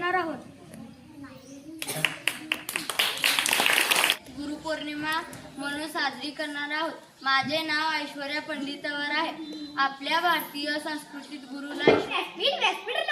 करणार आहोत. गुरुपौर्णिमा म्हणून साजरी करणार आहोत. माझे नाव ऐश्वर्या पंडितवर आहे. आपल्या भारतीय संस्कृतीत गुरुला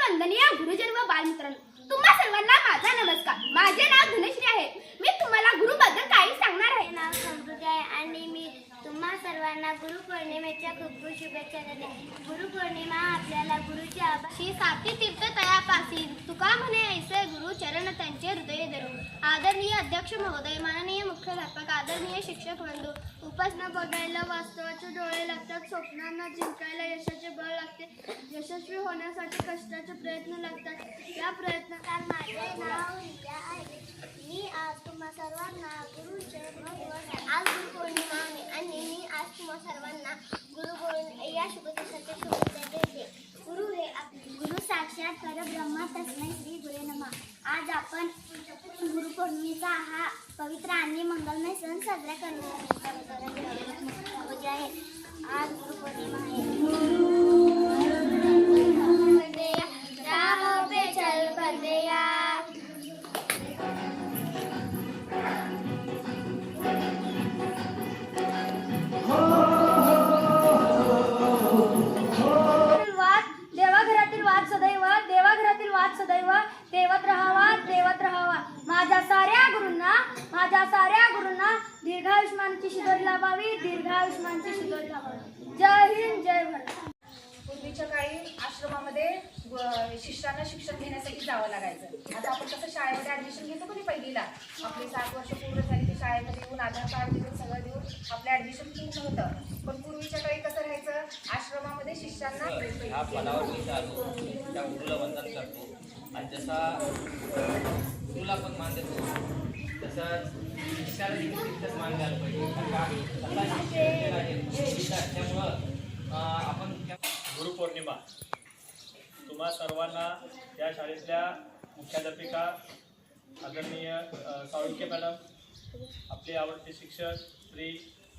वंदनीय गुरुजन व बालमित्रांनो, तुम्हा सर्वांना माझा नमस्कार. माझे नाव धनश्री आहे. मी तुम्हाला गुरुबद्दल काही सांगणार आहे. नाव समृद्धी आहे आणि मी तुम्हा सर्वांना गुरुपौर्णिमेच्या खूप खूप शुभेच्छा देते. गुरुपौर्णिमा आपल्याला गुरुची आभाशी साती तीर्थ तयापासी तुका म्हणे ऐसे गुरु चरण त्यांचे हृदय धरू. आदरणीय अध्यक्ष महोदय, माननीय मुख्याध्यापक, आदरणीय शिक्षक बंधू, उपासना बघायला वास्तवाचे डोळे लागतात. स्वप्नांना जिंकायला यशाचे बळ लागते. यशस्वी होण्यासाठी कष्टाचे प्रयत्न लागतात. या प्रयत्नात माझे नाव रिया आहे. मी आज तुम्हा सर्वांना गुरुचे महत्त्व आज गुरुपौर्णिमा आहे आणि मी आज तुम्हा सर्वांना या शुभदिवसाच्या शुभेच्छा देते. गुरु साक्षात परब्रह्मा तस्मै श्री गुरे नमः. आज आपण गुरुपौर्णिमेचा हा पवित्र आणि मंगलमय सण साजरा करणार आहे. आज गुरुपौर्णिमा आहे. सदैव देवत राहावा. माझ्या साऱ्या गुरूंना दीर्घायुष्मानची शिदोरी लाभावी. जय हिंद, जय भारत. पूर्वीच्या काळी आश्रमामध्ये शिष्याला शिक्षण घेण्यासाठी जावं लागायचं. आता आपण कसं शाळेमध्ये ऍडमिशन घेतो कोणी पहिलीला, आपली 7 वर्ष पूर्ण झाली की शाळेमध्ये येऊन आधार कार्ड देऊन सगळं देऊन आपलं ऍडमिशन पूर्ण होतं. पण पूर्वीच्या काळी कसं राहायचं, आश्रमामध्ये शिष्यांना ह्या पदावर जिथं आलो त्या गुरुला वंदन करतो आणि जसा गुरुला पण मान देतो तसंच शिष्याला तितकंच मान द्यायला पाहिजे. त्यामुळं आपण गुरुपौर्णिमा तुम्हा सर्वांना या शाळेतल्या मुख्याध्यापिका आदरणीय साळुंखे मॅडम, आपले आवडते शिक्षक श्री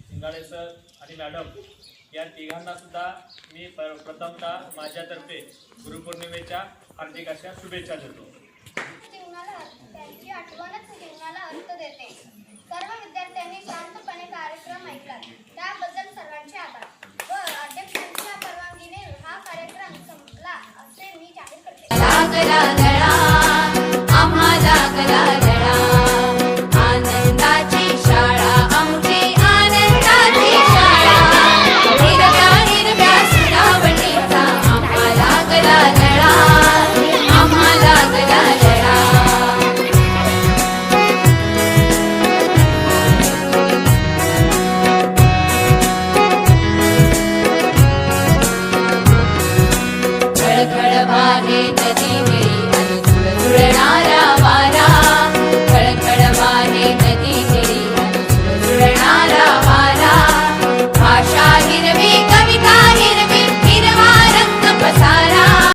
सिंगाडे सर आणि मॅडम या तिघांना सुद्धा मी प्रथमतः माझ्यातर्फे गुरुपौर्णिमेच्या हार्दिक अशा शुभेच्छा देतो. त्यांची आठवणच जीवनाला अर्थ देते. सर्व विद्यार्थ्यांनी शांतपणे कार्यक्रम ऐकला त्याबद्दल सर्वांचे आभार व अध्यक्षांच्या परवानगीने हा कार्यक्रम संपला असे मी जाहीर करते. आनंदाची शाळा आमची आनंदाची शाळा. हिरव्या सुनावणीचा आम्हाला लागला लळा. आम्हाला लागला लळा. खळखळ वाहे